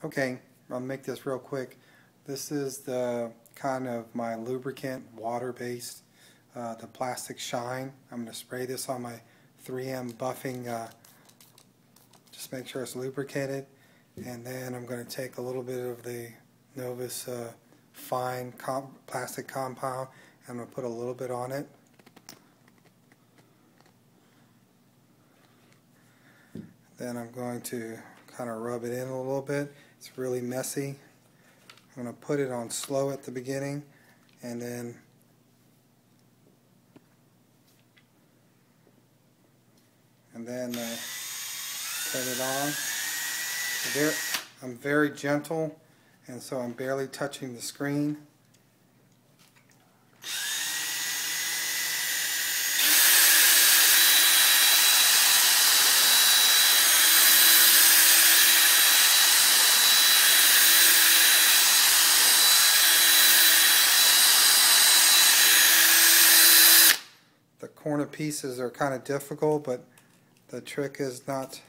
Okay, I'll make this real quick. This is the kind of my lubricant, water-based, the plastic shine. I'm going to spray this on my 3M buffing, just make sure it's lubricated, and then I'm going to take a little bit of the Novus fine plastic compound, and I'm going to put a little bit on it. Then I'm going to kind of rub it in a little bit. It's really messy. I'm going to put it on slow at the beginning, and then turn it on. I'm very gentle, and so I'm barely touching the screen. The corner pieces are kind of difficult, but the trick is not